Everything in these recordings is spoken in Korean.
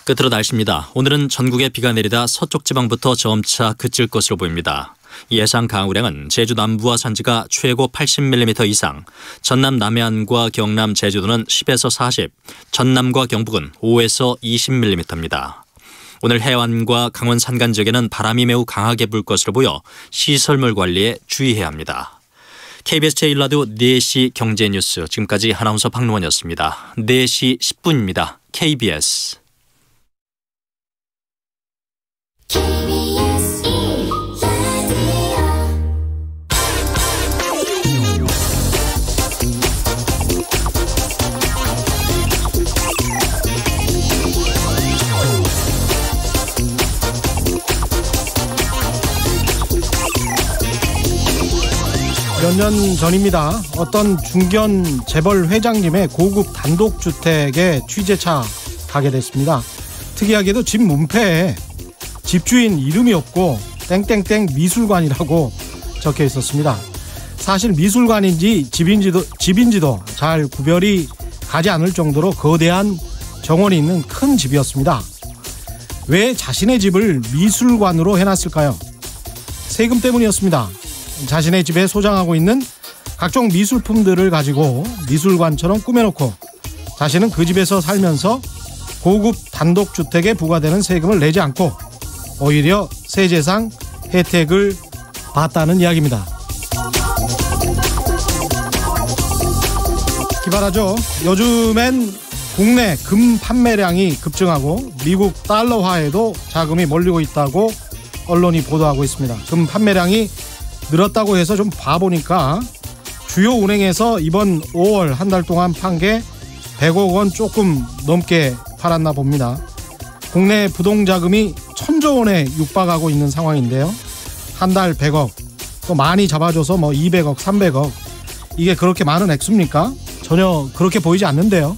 끝으로 날씨입니다. 오늘은 전국에 비가 내리다 서쪽 지방부터 점차 그칠 것으로 보입니다. 예상 강우량은 제주 남부와 산지가 최고 80mm 이상, 전남 남해안과 경남 제주도는 10에서 40, 전남과 경북은 5에서 20mm입니다. 오늘 해안과 강원 산간 지역에는 바람이 매우 강하게 불 것으로 보여 시설물 관리에 주의해야 합니다. KBS 제1라디오 4시 경제뉴스, 지금까지 아나운서 박노원이었습니다. 4시 10분입니다. KBS. 몇 년 전입니다. 어떤 중견 재벌 회장님의 고급 단독주택에 취재차 가게 됐습니다. 특이하게도 집 문패에 집주인 이름이 없고 땡땡땡 미술관이라고 적혀 있었습니다. 사실 미술관인지 집인지도 잘 구별이 가지 않을 정도로 거대한 정원이 있는 큰 집이었습니다. 왜 자신의 집을 미술관으로 해놨을까요? 세금 때문이었습니다. 자신의 집에 소장하고 있는 각종 미술품들을 가지고 미술관처럼 꾸며놓고 자신은 그 집에서 살면서 고급 단독주택에 부과되는 세금을 내지 않고 오히려 세제상 혜택을 받았다는 이야기입니다. 기발하죠. 요즘엔 국내 금 판매량이 급증하고 미국 달러화에도 자금이 몰리고 있다고 언론이 보도하고 있습니다. 금 판매량이 늘었다고 해서 좀 봐보니까 주요 은행에서 이번 5월 한 달 동안 판 게 100억 원 조금 넘게 팔았나 봅니다. 국내 부동자금이 1000조 원에 육박하고 있는 상황인데요. 한 달 100억, 또 많이 잡아줘서 뭐 200억, 300억, 이게 그렇게 많은 액수입니까? 전혀 그렇게 보이지 않는데요.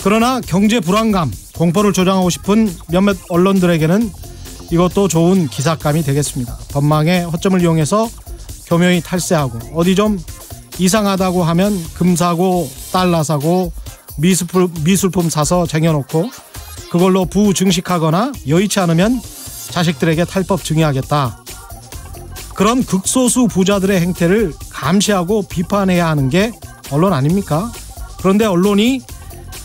그러나 경제 불안감, 공포를 조장하고 싶은 몇몇 언론들에게는 이것도 좋은 기사감이 되겠습니다. 법망의 허점을 이용해서 교묘히 탈세하고 어디 좀 이상하다고 하면 금 사고 달러 사고 미술품 사서 쟁여놓고 그걸로 부증식하거나 여의치 않으면 자식들에게 탈법 증여하겠다. 그런 극소수 부자들의 행태를 감시하고 비판해야 하는 게 언론 아닙니까? 그런데 언론이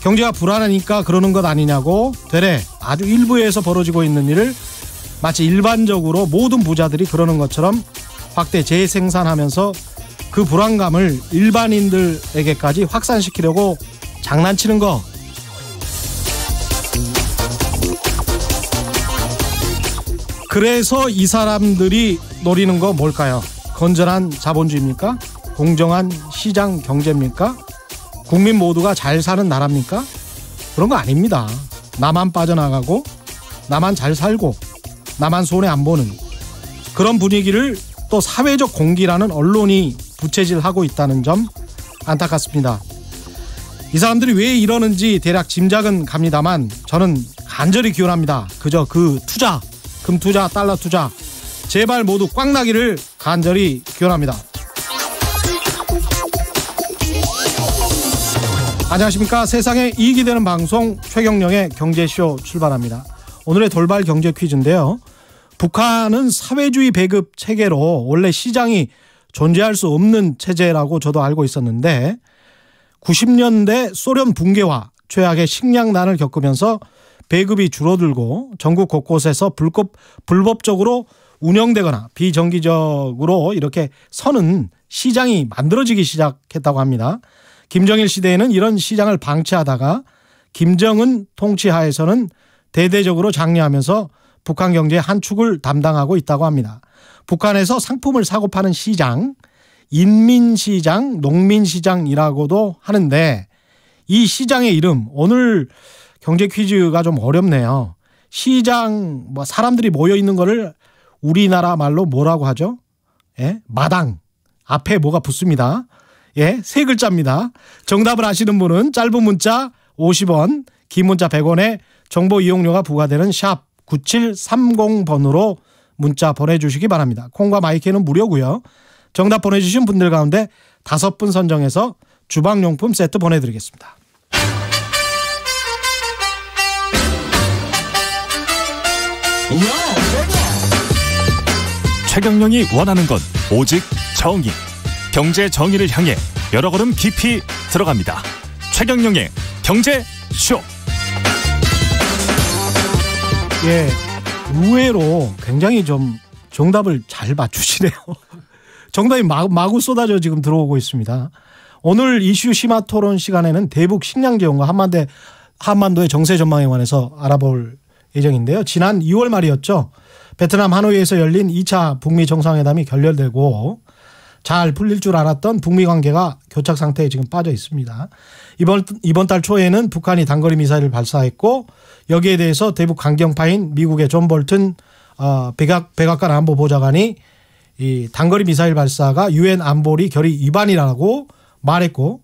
경제가 불안하니까 그러는 것 아니냐고 되레 아주 일부에서 벌어지고 있는 일을 마치 일반적으로 모든 부자들이 그러는 것처럼 확대 재생산하면서 그 불안감을 일반인들에게까지 확산시키려고 장난치는 거. 그래서 이 사람들이 노리는 거 뭘까요? 건전한 자본주의입니까? 공정한 시장 경제입니까? 국민 모두가 잘 사는 나라입니까? 그런 거 아닙니다. 나만 빠져나가고 나만 잘 살고 나만 손해 안 보는 그런 분위기를 또 사회적 공기라는 언론이 부채질하고 있다는 점 안타깝습니다. 이 사람들이 왜 이러는지 대략 짐작은 갑니다만 저는 간절히 기원합니다. 그저 그 투자, 금 투자, 달러 투자 제발 모두 꽉 나기를 간절히 기원합니다. 안녕하십니까. 세상에 이익이 되는 방송 최경영의 경제쇼 출발합니다. 오늘의 돌발 경제 퀴즈인데요. 북한은 사회주의 배급 체계로 원래 시장이 존재할 수 없는 체제라고 저도 알고 있었는데 90년대 소련 붕괴와 최악의 식량난을 겪으면서 배급이 줄어들고 전국 곳곳에서 불법적으로 운영되거나 비정기적으로 이렇게 서는 시장이 만들어지기 시작했다고 합니다. 김정일 시대에는 이런 시장을 방치하다가 김정은 통치하에서는 대대적으로 장려하면서 북한 경제의 한 축을 담당하고 있다고 합니다. 북한에서 상품을 사고 파는 시장, 인민시장, 농민시장이라고도 하는데 이 시장의 이름, 오늘 경제 퀴즈가 좀 어렵네요. 시장, 사람들이 모여있는 거를 우리나라 말로 뭐라고 하죠? 예? 마당. 앞에 뭐가 붙습니다. 예, 세 글자입니다. 정답을 아시는 분은 짧은 문자 50원, 긴 문자 100원에 정보 이용료가 부과되는 샵 9730번으로 문자 보내주시기 바랍니다. 콩과 마이크는 무료고요. 정답 보내주신 분들 가운데 5분 선정해서 주방용품 세트 보내드리겠습니다. 최경영이 원하는 건 오직 정의. 경제 정의를 향해 여러 걸음 깊이 들어갑니다. 최경영의 경제쇼. 예, 의외로 굉장히 좀 정답을 잘 맞추시네요. 정답이 마구 쏟아져 지금 들어오고 있습니다. 오늘 이슈 심화 토론 시간에는 대북 식량 지원과 한반도의 정세 전망에 관해서 알아볼 예정인데요. 지난 2월 말이었죠. 베트남 하노이에서 열린 2차 북미 정상회담이 결렬되고 잘 풀릴 줄 알았던 북미 관계가 교착 상태에 지금 빠져 있습니다. 이번 달 초에는 북한이 단거리 미사일을 발사했고 여기에 대해서 대북 강경파인 미국의 존 볼튼 백악관 안보보좌관이 이 단거리 미사일 발사가 유엔 안보리 결의 위반이라고 말했고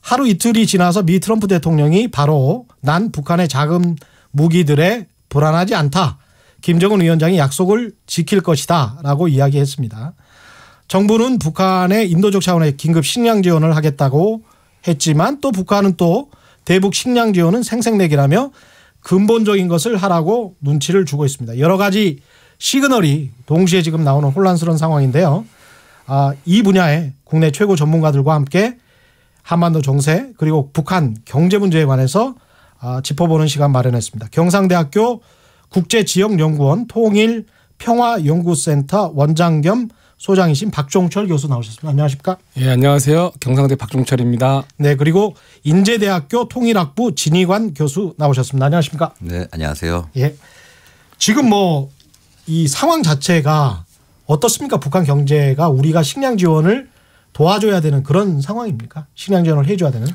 하루 이틀이 지나서 미 트럼프 대통령이 바로 난 북한의 자금 무기들에 불안하지 않다. 김정은 위원장이 약속을 지킬 것이다 라고 이야기했습니다. 정부는 북한의 인도적 차원의 긴급 식량 지원을 하겠다고 했지만 또 북한은 또 대북 식량 지원은 생색내기라며 근본적인 것을 하라고 눈치를 주고 있습니다. 여러 가지 시그널이 동시에 지금 나오는 혼란스러운 상황인데요. 이 분야의 국내 최고 전문가들과 함께 한반도 정세 그리고 북한 경제 문제에 관해서 짚어보는 시간 마련했습니다. 경상대학교 국제지역연구원 통일평화연구센터 원장 겸 소장이신 박종철 교수 나오셨습니다. 안녕하십니까? 예, 안녕하세요. 경상대 박종철입니다. 네, 그리고 인제대학교 통일학부 진희관 교수 나오셨습니다. 안녕하십니까? 네, 안녕하세요. 예, 지금 뭐 이 상황 자체가 어떻습니까? 북한 경제가 우리가 식량 지원을 도와줘야 되는 그런 상황입니까? 식량 지원을 해줘야 되는?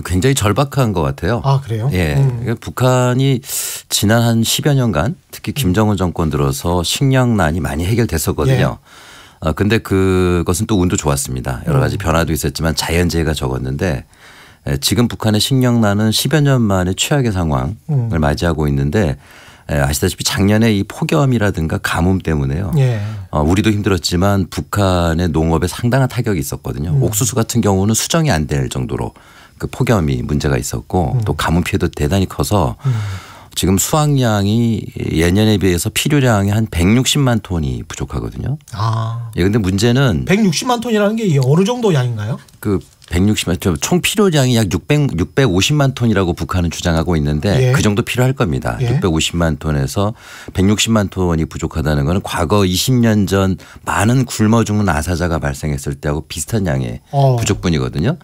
굉장히 절박한 것 같아요. 아, 그래요? 예. 북한이 지난 한 10여 년간 특히 김정은 정권 들어서 식량난이 많이 해결됐었거든요. 예. 근데 그것은 또 운도 좋았습니다. 여러 가지 변화도 있었지만 자연재해가 적었는데 지금 북한의 식량난은 10여 년 만에 최악의 상황을 맞이하고 있는데 아시다시피 작년에 이 폭염이라든가 가뭄 때문에요. 예. 우리도 힘들었지만 북한의 농업에 상당한 타격이 있었거든요. 옥수수 같은 경우는 수정이 안 될 정도로 그 폭염이 문제가 있었고 또 가뭄 피해도 대단히 커서 지금 수확량이 예년에 비해서 필요량이 한 160만 톤이 부족하거든요. 예, 근데 문제는 160만 톤이라는 게 어느 정도 양인가요? 그 160만 톤 총 필요량이 약 650만 톤이라고 북한은 주장하고 있는데 예. 그 정도 필요할 겁니다. 예. 650만 톤에서 160만 톤이 부족하다는 것은 과거 20년 전 많은 굶어 죽는 아사자가 발생했을 때하고 비슷한 양의 부족분이거든요.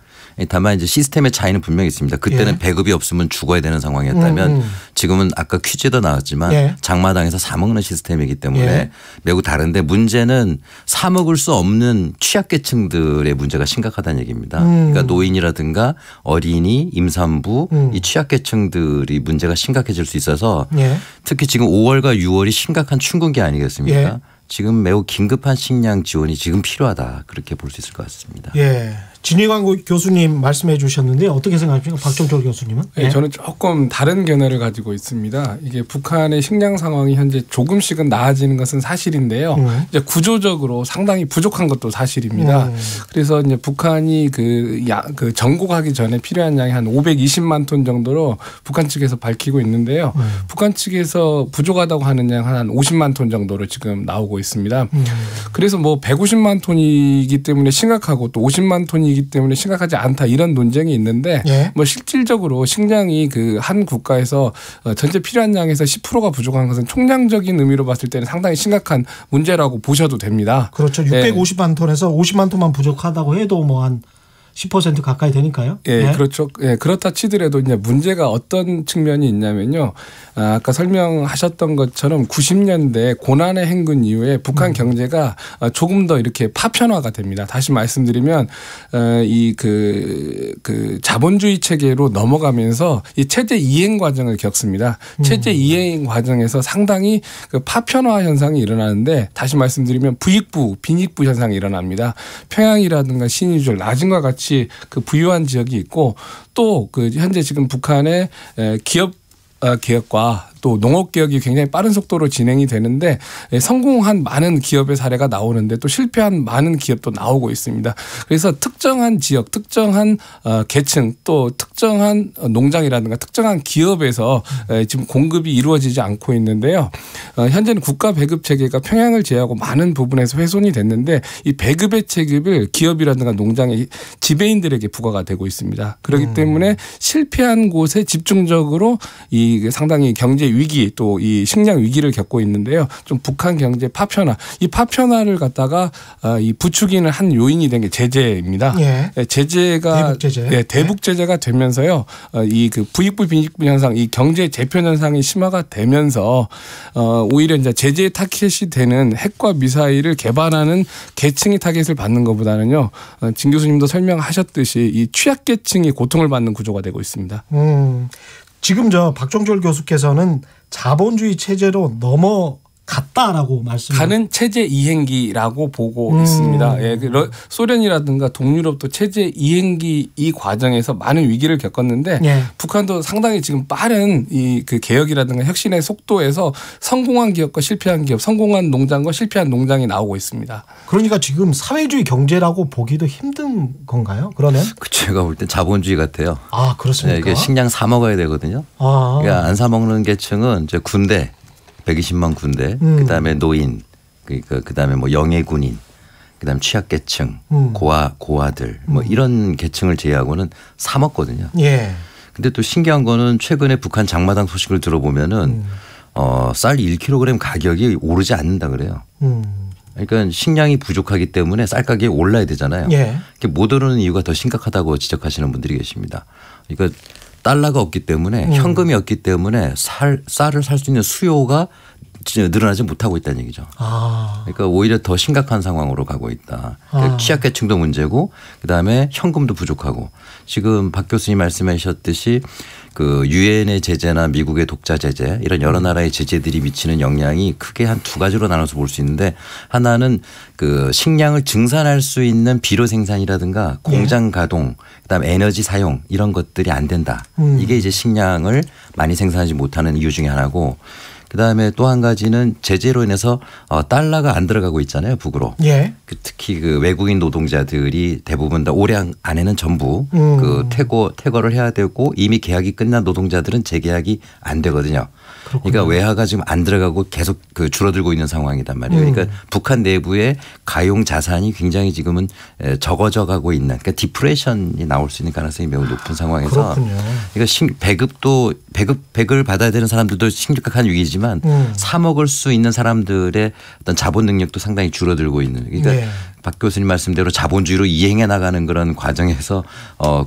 다만 이제 시스템의 차이는 분명히 있습니다. 그때는 예. 배급이 없으면 죽어야 되는 상황이었다면 지금은 아까 퀴즈도 나왔지만 예. 장마당에서 사 먹는 시스템이기 때문에 예. 매우 다른데 문제는 사 먹을 수 없는 취약계층들의 문제가 심각하다는 얘기입니다. 그러니까 노인이라든가 어린이, 임산부 이 취약계층들이 문제가 심각해질 수 있어서 예. 특히 지금 5월과 6월이 심각한 춘근기 아니겠습니까? 예. 지금 매우 긴급한 식량 지원이 지금 필요하다 그렇게 볼 수 있을 것 같습니다. 예. 진희관 교수님 말씀해 주셨는데 어떻게 생각하십니까? 박종철 교수님은? 네, 저는 조금 다른 견해를 가지고 있습니다. 이게 북한의 식량 상황이 현재 조금씩은 나아지는 것은 사실인데요. 이제 구조적으로 상당히 부족한 것도 사실입니다. 그래서 이제 북한이 그 정곡하기 전에 필요한 양이 한 520만 톤 정도로 북한 측에서 밝히고 있는데요. 북한 측에서 부족하다고 하는 양 한 50만 톤 정도로 지금 나오고 있습니다. 그래서 뭐 150만 톤이기 때문에 심각하고 또 50만 톤이 이기 때문에 심각하지 않다 이런 논쟁이 있는데 예. 뭐 실질적으로 식량이 그 한 국가에서 전체 필요한 양에서 10%가 부족한 것은 총량적인 의미로 봤을 때는 상당히 심각한 문제라고 보셔도 됩니다. 그렇죠. 650만 톤에서 50만 톤만 부족하다고 해도 뭐 한 10% 가까이 되니까요. 예, 네. 그렇죠. 예, 그렇다 치더라도 이제 문제가 어떤 측면이 있냐면요. 아까 설명하셨던 것처럼 90년대 고난의 행군 이후에 북한 경제가 조금 더 이렇게 파편화가 됩니다. 다시 말씀드리면 그 자본주의 체계로 넘어가면서 이 체제 이행 과정을 겪습니다. 체제 이행 과정에서 상당히 그 파편화 현상이 일어나는데 다시 말씀드리면 부익부, 빈익부 현상이 일어납니다. 평양이라든가 신의주, 나진과 같이 그 부유한 지역이 있고 또 그 현재 지금 북한의 기업과 또 농업 개혁이 굉장히 빠른 속도로 진행이 되는데 성공한 많은 기업의 사례가 나오는데 또 실패한 많은 기업도 나오고 있습니다. 그래서 특정한 지역, 특정한 계층 또 특정한 농장이라든가 특정한 기업에서 지금 공급이 이루어지지 않고 있는데요. 현재는 국가 배급 체계가 평양을 제외하고 많은 부분에서 훼손이 됐는데 이 배급의 체급을 기업이라든가 농장의 지배인들에게 부과가 되고 있습니다. 그렇기 때문에 실패한 곳에 집중적으로 이 상당히 경제 위기 또 이 식량 위기를 겪고 있는데요. 좀 북한 경제 파편화, 이 파편화를 갖다가 이 부추기는 한 요인이 된 게 제재입니다. 예. 제재가 대북 제재. 네, 대북 제재가 되면서요. 이 그 부익부 빈익부 현상, 이 경제 재편 현상이 심화가 되면서 오히려 이제 제재 타겟이 되는 핵과 미사일을 개발하는 계층이 타겟을 받는 것보다는요. 진 교수님도 설명하셨듯이 이 취약계층이 고통을 받는 구조가 되고 있습니다. 지금 박종철 교수께서는 자본주의 체제로 넘어갔다라고 가는 체제 이행기라고 보고 있습니다. 예, 소련이라든가 동유럽도 체제 이행기 이 과정에서 많은 위기를 겪었는데 북한도 상당히 지금 빠른 이 그 개혁이라든가 혁신의 속도에서 성공한 기업과 실패한 기업, 성공한 농장과 실패한 농장이 나오고 있습니다. 그러니까 지금 사회주의 경제라고 보기도 힘든 건가요? 그러면? 제가 볼 땐 자본주의 같아요. 아, 그렇습니까? 이게 식량 사 먹어야 되거든요. 그러니까 안 사 먹는 계층은 이제 군대 120만 군대, 그다음에 노인, 그다음에 뭐 영예 군인, 그다음에 취약계층, 고아들 뭐 이런 계층을 제외하고는 사 먹거든요. 예. 근데 또 신기한 거는 최근에 북한 장마당 소식을 들어보면은 쌀 1kg 가격이 오르지 않는다 그래요. 그러니까 식량이 부족하기 때문에 쌀 가격이 올라야 되잖아요. 예. 못 오르는 이유가 더 심각하다고 지적하시는 분들이 계십니다. 그러니까 달러가 없기 때문에 현금이 없기 때문에 쌀을 살 수 있는 수요가 늘어나지 못하고 있다는 얘기죠. 그러니까 오히려 더 심각한 상황으로 가고 있다. 그러니까 취약계층도 문제고 그다음에 현금도 부족하고 지금 박 교수님 말씀하셨듯이 그 유엔의 제재나 미국의 독자 제재 이런 여러 나라의 제재들이 미치는 영향이 크게 한 두 가지로 나눠서 볼 수 있는데 하나는 그 식량을 증산할 수 있는 비료 생산이라든가 공장 가동 그다음에 에너지 사용 이런 것들이 안 된다. 이게 이제 식량을 많이 생산하지 못하는 이유 중에 하나고 그다음에 또 한 가지는 제재로 인해서 달러가 안 들어가고 있잖아요. 북으로. 예. 특히 그 외국인 노동자들이 대부분 다 올해 안에는 전부 그 퇴거를 해야 되고 이미 계약이 끝난 노동자들은 재계약이 안 되거든요. 그렇군요. 그러니까 외화가 지금 안 들어가고 계속 그 줄어들고 있는 상황이단 말이에요. 그러니까 북한 내부의 가용 자산이 굉장히 지금은 적어져 가고 있는 그러니까 디프레션이 나올 수 있는 가능성이 매우 높은 상황에서 그렇군요. 그러니까 배급을 받아야 되는 사람들도 심각한 위기지만 사 먹을 수 있는 사람들의 어떤 자본 능력도 상당히 줄어들고 있는 그러니까 박 교수님 말씀대로 자본주의로 이행해 나가는 그런 과정에서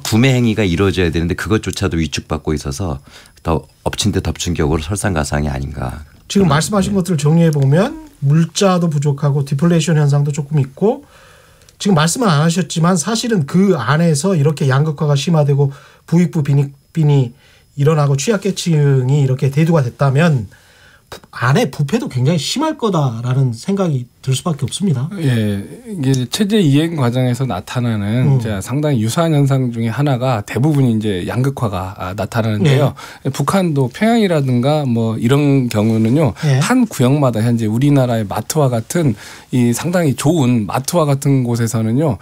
구매 행위가 이루어져야 되는데 그것조차도 위축받고 있어서 더 엎친 데 덮친 격으로 설상가상이 아닌가. 지금 말씀하신 것들을 정리해 보면 물자도 부족하고 디플레이션 현상도 조금 있고 지금 말씀은 안 하셨지만 사실은 그 안에서 이렇게 양극화가 심화되고 부익부 빈익빈이 일어나고 취약계층이 이렇게 대두가 됐다면 안에 부패도 굉장히 심할 거다라는 생각이 들 수밖에 없습니다. 예, 이게 체제 이행 과정에서 나타나는 이제 상당히 유사한 현상 중에 하나가 대부분 이제 양극화가 나타나는데요. 북한도 평양이라든가 뭐 이런 경우는요, 한 구역마다 현재 우리나라의 마트와 같은 이 상당히 좋은 마트와 같은 곳에서는요,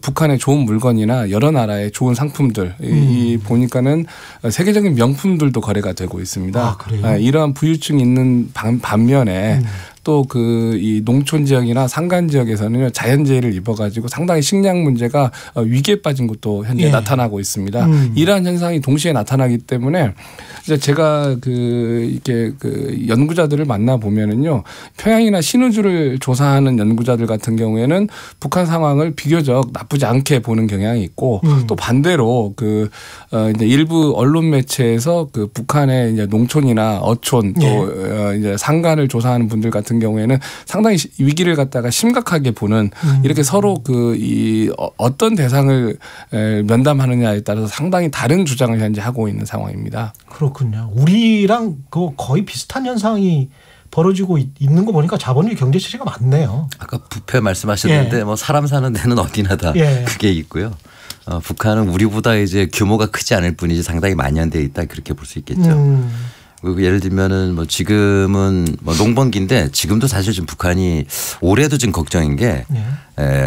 북한의 좋은 물건이나 여러 나라의 좋은 상품들 이 보니까는 세계적인 명품들도 거래가 되고 있습니다. 아, 그래요? 이러한 부유층이 있는 반면에 또 그 이 농촌 지역이나 산간 지역에서는요 자연재해를 입어가지고 상당히 식량 문제가 위기에 빠진 것도 현재 나타나고 있습니다. 이러한 현상이 동시에 나타나기 때문에 이제 제가 이렇게 연구자들을 만나 보면은요 평양이나 신우주를 조사하는 연구자들 같은 경우에는 북한 상황을 비교적 나쁘지 않게 보는 경향이 있고 또 반대로 이제 일부 언론 매체에서 북한의 이제 농촌이나 어촌 또 이제 산간을 조사하는 분들 같은 경우에는 상당히 위기를 갖다가 심각하게 보는 이렇게 서로 어떤 대상을 면담하느냐에 따라서 상당히 다른 주장을 현재 하고 있는 상황입니다. 그렇군요. 우리랑 거의 비슷한 현상이 벌어지고 있는 거 보니까 자본주의 경제 체제가 맞네요. 아까 부패 말씀하셨는데 뭐 사람 사는 데는 어디나 다 그게 있고요. 북한은 우리보다 이제 규모가 크지 않을 뿐이지 상당히 만연되어 있다 그렇게 볼 수 있겠죠. 예를 들면은 뭐 지금은 뭐 농번기인데 지금도 사실 지금 북한이 올해도 지금 걱정인 게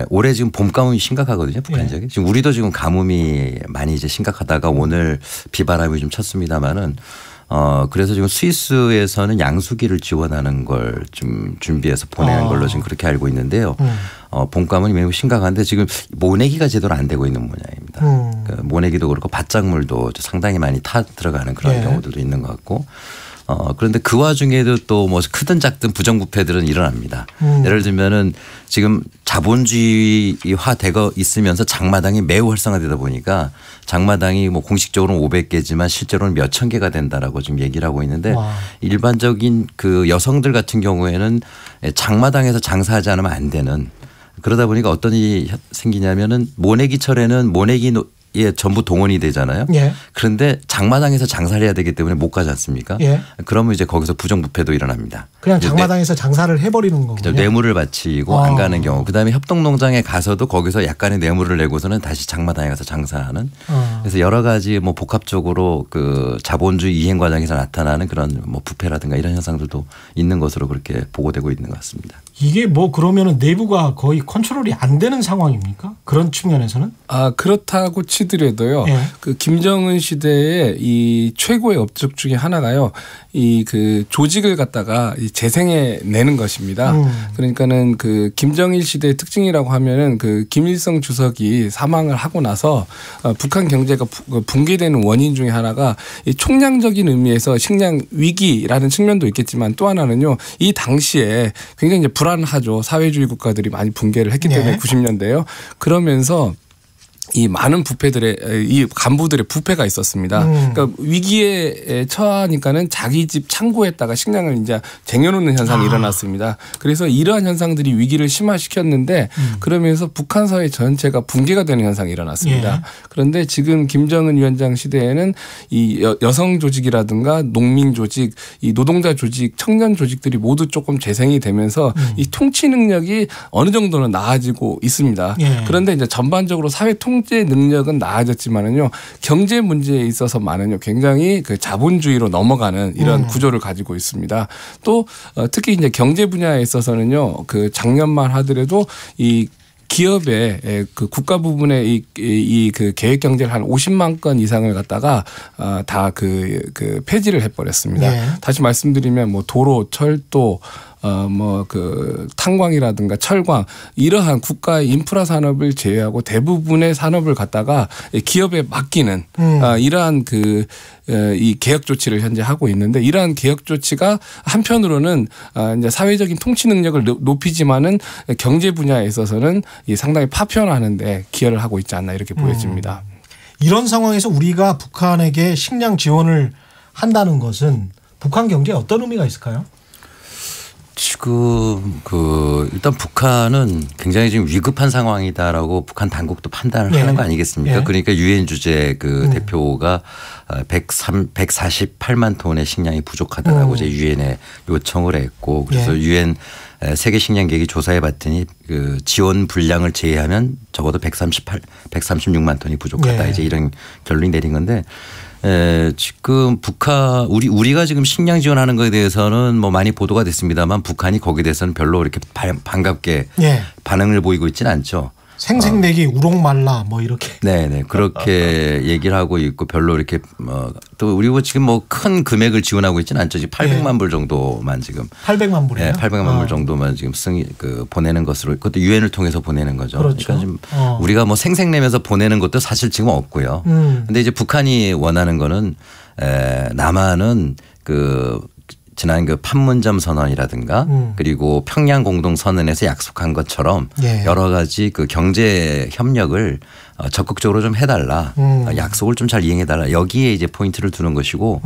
올해 지금 봄 가뭄이 심각하거든요. 북한 지역에. 지금 우리도 지금 가뭄이 많이 이제 심각하다가 오늘 비바람이 좀 쳤습니다마는 그래서 지금 스위스에서는 양수기를 지원하는 걸 좀 준비해서 보내는 걸로 지금 그렇게 알고 있는데요. 봄가뭄이 매우 심각한데 지금 모내기가 제대로 안 되고 있는 모양입니다. 그러니까 모내기도 그렇고 밭작물도 상당히 많이 타 들어가는 그런 경우들도 있는 것 같고 그런데 그 와중에도 또 뭐 크든 작든 부정부패들은 일어납니다. 예를 들면은 지금 자본주의화 되고 있으면서 장마당이 매우 활성화되다 보니까 장마당이 뭐 공식적으로는 500개지만 실제로는 몇천 개가 된다라고 지금 얘기를 하고 있는데 일반적인 그 여성들 같은 경우에는 장마당에서 장사하지 않으면 안 되는 그러다 보니까 어떤 일이 생기냐면은 모내기철에는 모내기에 전부 동원이 되잖아요. 그런데 장마당에서 장사를 해야 되기 때문에 못 가지 않습니까? 그러면 이제 거기서 부정부패도 일어납니다. 그냥 장마당에서 장사를 해버리는 거군요. 뇌물을 바치고 안 가는 경우. 그다음에 협동농장에 가서도 거기서 약간의 뇌물을 내고서는 다시 장마당에 가서 장사하는. 그래서 여러 가지 뭐 복합적으로 그 자본주의 이행 과정에서 나타나는 그런 뭐 부패라든가 이런 현상들도 있는 것으로 그렇게 보고되고 있는 것 같습니다. 이게 뭐 그러면은 내부가 거의 컨트롤이 안 되는 상황입니까? 그런 측면에서는? 그렇다고 치더라도요. 그 김정은 시대의 이 최고의 업적 중에 하나가요. 이 그 조직을 갖다가 재생해 내는 것입니다. 그러니까는 그 김정일 시대의 특징이라고 하면은 그 김일성 주석이 사망을 하고 나서 북한 경제가 붕괴되는 원인 중에 하나가 이 총량적인 의미에서 식량 위기라는 측면도 있겠지만 또 하나는요. 이 당시에 굉장히 이제 불안하죠. 사회주의 국가들이 많이 붕괴를 했기 때문에 90년대요. 그러면서 이 많은 부패들의 이 간부들의 부패가 있었습니다. 그러니까 위기에 처하니까는 자기 집 창고에다가 식량을 이제 쟁여놓는 현상이 일어났습니다. 그래서 이러한 현상들이 위기를 심화시켰는데 그러면서 북한 사회 전체가 붕괴가 되는 현상이 일어났습니다. 그런데 지금 김정은 위원장 시대에는 이 여성 조직이라든가 농민 조직, 이 노동자 조직, 청년 조직들이 모두 조금 재생이 되면서 이 통치 능력이 어느 정도는 나아지고 있습니다. 그런데 이제 전반적으로 사회 통제 능력은 나아졌지만은요 경제 문제에 있어서만은요 굉장히 그 자본주의로 넘어가는 이런 구조를 가지고 있습니다. 또 특히 이제 경제 분야에 있어서는요 그 작년만 하더라도 이 기업의 그 국가 부분의 이 그 계획 경제를 한 50만 건 이상을 갖다가 다 그 폐지를 해버렸습니다. 다시 말씀드리면 뭐 도로, 철도 뭐 그 탄광이라든가 철광 이러한 국가의 인프라 산업을 제외하고 대부분의 산업을 갖다가 기업에 맡기는 이러한 그 이 개혁 조치를 현재 하고 있는데 이러한 개혁 조치가 한편으로는 이제 사회적인 통치 능력을 높이지만은 경제 분야에 있어서는 상당히 파편화하는데 기여를 하고 있지 않나 이렇게 보여집니다. 이런 상황에서 우리가 북한에게 식량 지원을 한다는 것은 북한 경제에 어떤 의미가 있을까요? 지금 일단 북한은 굉장히 지금 위급한 상황이다라고 북한 당국도 판단을 하는 거 아니겠습니까? 그러니까 유엔 주재 그 대표가 148만 톤의 식량이 부족하다라고 이제 유엔에 요청을 했고 그래서 유엔 세계 식량 계획이 조사해 봤더니 그 지원 분량을 제외하면 적어도 136만 톤이 부족하다 이제 이런 결론이 내린 건데. 지금 우리가 지금 식량 지원하는 것에 대해서는 뭐 많이 보도가 됐습니다만 북한이 거기에 대해서는 별로 이렇게 반갑게 반응을 보이고 있지는 않죠. 생색내기 우롱말라 뭐 이렇게. 네네 그렇게 얘기를 하고 있고 별로 이렇게 또 우리가 지금 뭐 큰 금액을 지원하고 있지는 않죠. 지금 800만 불 정도만 지금. 800만 불이요? 네, 800만 불 정도만 지금 보내는 것으로 그것도 유엔을 통해서 보내는 거죠. 그렇죠. 그러니까 지금 우리가 뭐 생색내면서 보내는 것도 사실 지금 없고요. 근데 이제 북한이 원하는 거는 남한은 지난 그 판문점 선언이라든가 그리고 평양 공동 선언에서 약속한 것처럼 여러 가지 그 경제 협력을 적극적으로 좀 해달라. 약속을 좀 잘 이행해달라. 여기에 이제 포인트를 두는 것이고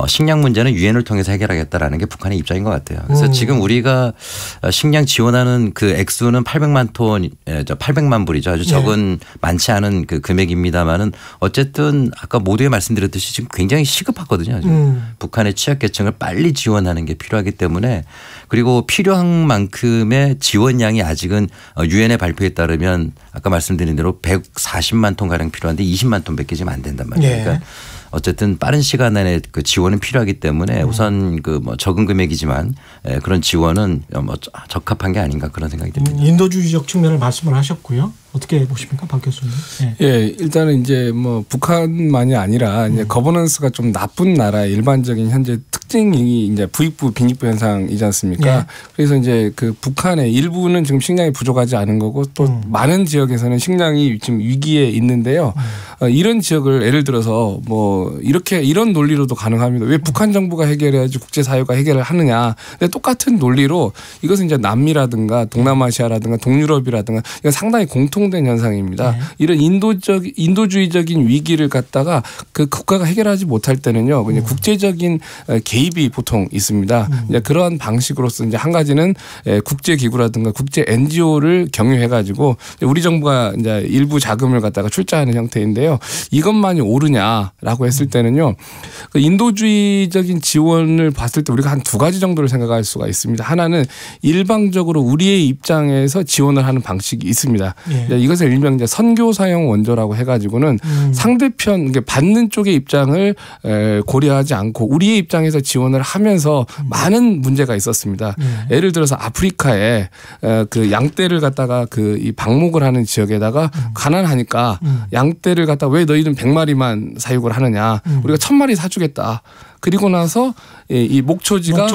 식량 문제는 유엔을 통해서 해결하겠다라는 게 북한의 입장인 것 같아요. 그래서 지금 우리가 식량 지원하는 그 액수는 800만 불이죠. 아주 적은 많지 않은 그 금액입니다만은 어쨌든 아까 모두에 말씀드렸듯이 지금 굉장히 시급하거든요. 지금 북한의 취약계층을 빨리 지원하는 게 필요하기 때문에 그리고 필요한 만큼의 지원량이 아직은 유엔의 발표에 따르면 아까 말씀드린 대로 140만 톤 가량 필요한데 20만 톤밖에 지금 안 된단 말이에요. 그러니까 어쨌든 빠른 시간 안에 그 지원은 필요하기 때문에 우선 그 뭐 적은 금액이지만 그런 지원은 뭐 적합한 게 아닌가 그런 생각이 듭니다. 인도주의적 측면을 말씀을 하셨고요. 어떻게 보십니까, 박 교수님? 네. 예, 일단은 이제 뭐 북한만이 아니라 이제 거버넌스가 좀 나쁜 나라의 일반적인 현재 특징이 이제 부익부 빈익부 현상이지 않습니까? 네. 그래서 이제 그 북한의 일부는 지금 식량이 부족하지 않은 거고 또 많은 지역에서는 식량이 지금 위기에 있는데요. 이런 지역을 예를 들어서 뭐 이렇게 이런 논리로도 가능합니다. 왜 북한 정부가 해결해야지 국제사회가 해결을 하느냐? 근데 똑같은 논리로 이것은 이제 남미라든가 동남아시아라든가 동유럽이라든가 이건 상당히 공통된 현상입니다. 이런 인도주의적인 위기를 갖다가 그 국가가 해결하지 못할 때는요, 그냥 국제적인 개입이 보통 있습니다. 이제 그러한 방식으로서 이제 한 가지는 국제기구라든가 국제 NGO를 경유해가지고 우리 정부가 이제 일부 자금을 갖다가 출자하는 형태인데요. 이것만이 옳으냐라고 했을 때는요, 그 인도주의적인 지원을 봤을 때 우리가 한 두 가지 정도를 생각할 수가 있습니다. 하나는 일방적으로 우리의 입장에서 지원을 하는 방식이 있습니다. 예. 이것을 일명 이제 선교사용 원조라고 해가지고는 상대편, 그러니까 받는 쪽의 입장을 고려하지 않고 우리의 입장에서 지원을 하면서 많은 문제가 있었습니다. 예를 들어서 아프리카에 그 양떼를 갖다가 그 이 방목을 하는 지역에다가 가난하니까 양떼를 갖다가 왜 너희는 100마리만 사육을 하느냐? 우리가 1000마리 사주겠다. 그리고 나서 이 목초지가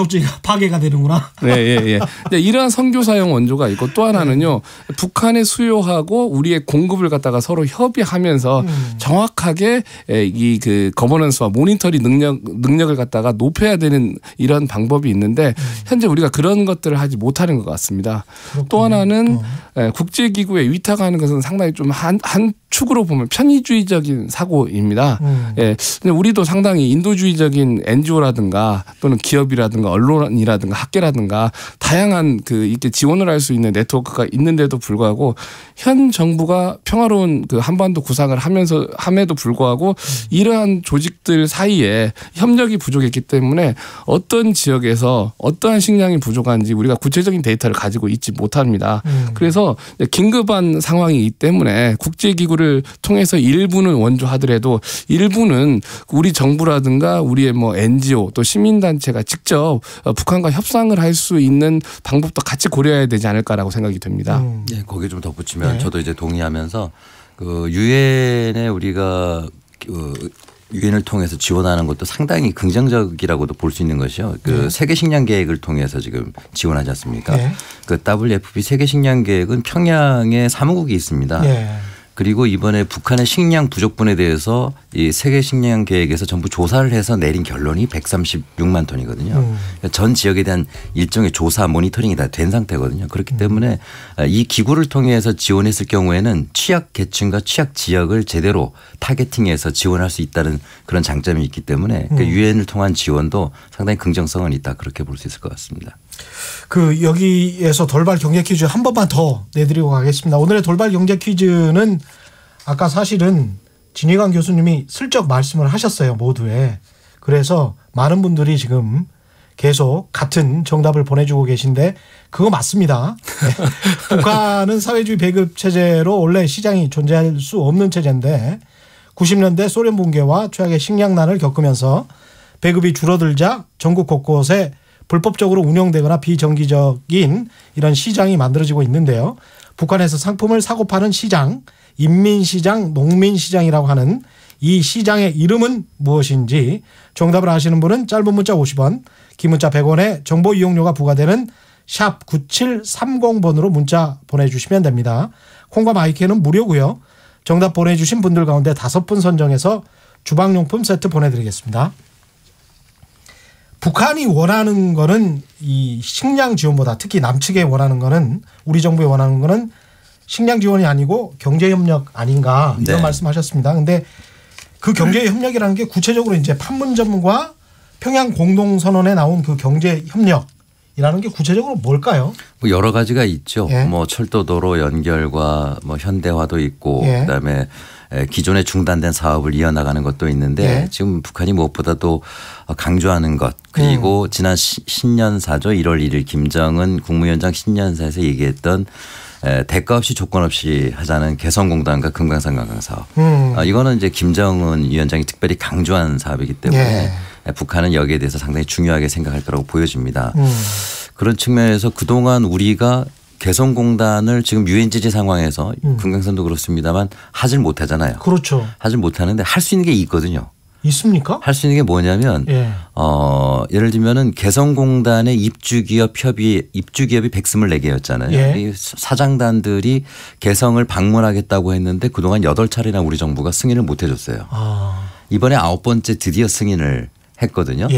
파괴가 되는구나. 네. 이러한 선교사용 원조가 있고 또 하나는요, 북한의 수요하고 우리의 공급을 갖다가 서로 협의하면서 정확하게 이 그 거버넌스와 모니터링 능력을 갖다가 높여야 되는 이런 방법이 있는데 현재 우리가 그런 것들을 하지 못하는 것 같습니다. 그렇군요. 또 하나는 국제기구에 위탁하는 것은 상당히 좀 한 축으로 보면 편의주의적인 사고입니다. 예, 우리도 상당히 인도주의적인 NGO라든가 또는 기업이라든가 언론이라든가 학계라든가 다양한 그 이렇게 지원을 할 수 있는 네트워크가 있는데도 불구하고 현 정부가 평화로운 그 한반도 구상을 함에도 불구하고 이러한 조직들 사이에 협력이 부족했기 때문에 어떤 지역에서 어떠한 식량이 부족한지 우리가 구체적인 데이터를 가지고 있지 못합니다. 그래서 긴급한 상황이기 때문에 국제기구를 통해서 일부는 원조하더라도 일부는 우리 정부라든가 우리의 뭐 NGO 또 시민단체가 직접 북한과 협상을 할 수 있는 방법도 같이 고려해야 되지 않을까라고 생각이 됩니다. 네, 거기에 좀 덧붙이면 저도 이제 동의하면서 그 유엔에 우리가 유엔을 통해서 지원하는 것도 상당히 긍정적이라고도 볼 수 있는 것이요. 그 세계 식량 계획을 통해서 지금 지원하지 않습니까? 그 WFP 세계 식량 계획은 평양에 사무국이 있습니다. 그리고 이번에 북한의 식량 부족분에 대해서 이 세계 식량 계획에서 전부 조사를 해서 내린 결론이 136만 톤이거든요. 그러니까 전 지역에 대한 일종의 조사 모니터링이 다 된 상태거든요. 그렇기 때문에 이 기구를 통해서 지원했을 경우에는 취약 계층과 취약 지역을 제대로 타겟팅해서 지원할 수 있다는 그런 장점이 있기 때문에 그러니까 유엔을 통한 지원도 상당히 긍정성은 있다 그렇게 볼 수 있을 것 같습니다. 그 여기에서 돌발 경제 퀴즈 한 번만 더 내드리고 가겠습니다. 오늘의 돌발 경제 퀴즈는 아까 사실은 진희관 교수님이 슬쩍 말씀을 하셨어요, 모두에. 그래서 많은 분들이 지금 계속 같은 정답을 보내주고 계신데 그거 맞습니다. 북한은 사회주의 배급 체제로 원래 시장이 존재할 수 없는 체제인데 90년대 소련 붕괴와 최악의 식량난을 겪으면서 배급이 줄어들자 전국 곳곳에 불법적으로 운영되거나 비정기적인 이런 시장이 만들어지고 있는데요. 북한에서 상품을 사고 파는 시장, 인민시장, 농민시장이라고 하는 이 시장의 이름은 무엇인지 정답을 아시는 분은 짧은 문자 50원, 긴 문자 100원에 정보 이용료가 부과되는 샵 9730번으로 문자 보내주시면 됩니다. 콩과 마이크는 무료고요. 정답 보내주신 분들 가운데 5분 선정해서 주방용품 세트 보내드리겠습니다. 북한이 원하는 거는 이 식량 지원보다 특히 남측에 원하는 거는 우리 정부에 원하는 거는 식량 지원이 아니고 경제 협력 아닌가 이런 말씀하셨습니다. 그런데 그 경제 협력이라는 게 구체적으로 이제 판문점과 평양 공동선언에 나온 그 경제 협력이라는 게 구체적으로 뭘까요? 뭐 여러 가지가 있죠. 뭐 철도도로 연결과 뭐 현대화도 있고 그다음에 기존에 중단된 사업을 이어나가는 것도 있는데 지금 북한이 무엇보다도 강조하는 것 그리고 지난 신년사죠. 1월 1일 김정은 국무위원장 신년사에서 얘기했던 대가 없이 조건 없이 하자는 개성공단과 금강산관광 사업. 이거는 이제 김정은 위원장이 특별히 강조한 사업이기 때문에 북한은 여기에 대해서 상당히 중요하게 생각할 거라고 보여집니다. 그런 측면에서 그동안 우리가 개성공단을 지금 유엔 제재 상황에서 금강산도 그렇습니다만 하질 못하잖아요. 그렇죠. 하질 못하는데 할 수 있는 게 있거든요. 있습니까? 할 수 있는 게 뭐냐면 예를 들면은 개성공단의 입주기업이 124개였잖아요. 이 사장단들이 개성을 방문하겠다고 했는데 그동안 8차례나 우리 정부가 승인을 못 해줬어요. 이번에 9번째 드디어 승인을 했거든요.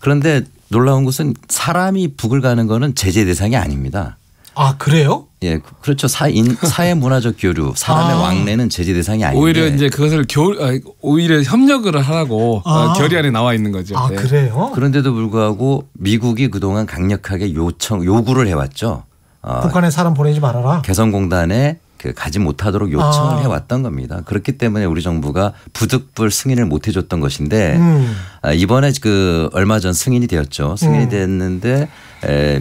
그런데 놀라운 것은 사람이 북을 가는 거는 제재 대상이 아닙니다. 아 그래요? 예, 그렇죠. 사회 문화적 교류, 사람의 왕래는 제재 대상이 아닌데 오히려 이제 그것을 오히려 협력을 하라고 결의안에 나와 있는 거죠. 아 그래요? 그런데도 불구하고 미국이 그동안 강력하게 요구를 해왔죠. 북한에 사람 보내지 말아라. 개성공단에 가지 못하도록 요청을 해왔던 겁니다. 그렇기 때문에 우리 정부가 부득불 승인을 못 해줬던 것인데 이번에 얼마 전 승인이 되었죠. 승인이 됐는데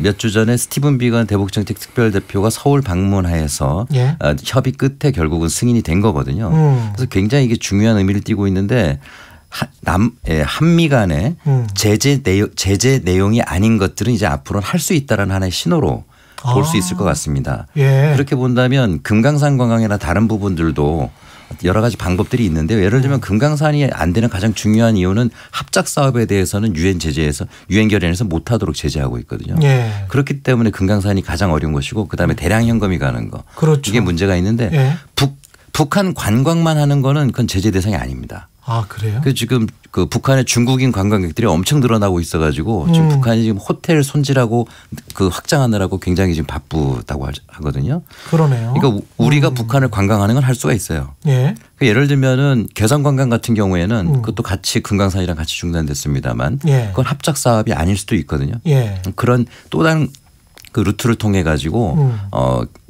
몇 주 전에 스티븐 비건 대북정책 특별대표가 서울 방문하여서 협의 끝에 결국은 승인이 된 거거든요. 그래서 굉장히 이게 중요한 의미를 띠고 있는데 한미 간에 제재 내용이 아닌 것들은 이제 앞으로는 할 수 있다는 하나의 신호로 볼 수 있을 것 같습니다. 그렇게 본다면 금강산 관광이나 다른 부분들도 여러 가지 방법들이 있는데요. 예를 들면 금강산이 안 되는 가장 중요한 이유는 합작 사업에 대해서는 유엔 결의안에서 못하도록 제재하고 있거든요. 그렇기 때문에 금강산이 가장 어려운 것이고 그다음에 대량 현금이 가는 거. 그렇죠. 이게 문제가 있는데 북한 관광만 하는 거는 그건 제재 대상이 아닙니다. 아 그래요? 지금 북한의 중국인 관광객들이 엄청 늘어나고 있어가지고 지금 북한이 지금 호텔 손질하고 확장하느라고 굉장히 지금 바쁘다고 하거든요. 그러네요. 그러니까 우리가 북한을 관광하는 건 할 수가 있어요. 그러니까 예를 들면은 개성관광 같은 경우에는 그것도 같이 금강산이랑 같이 중단됐습니다만 그건 합작 사업이 아닐 수도 있거든요. 그런 또 다른 루트를 통해 가지고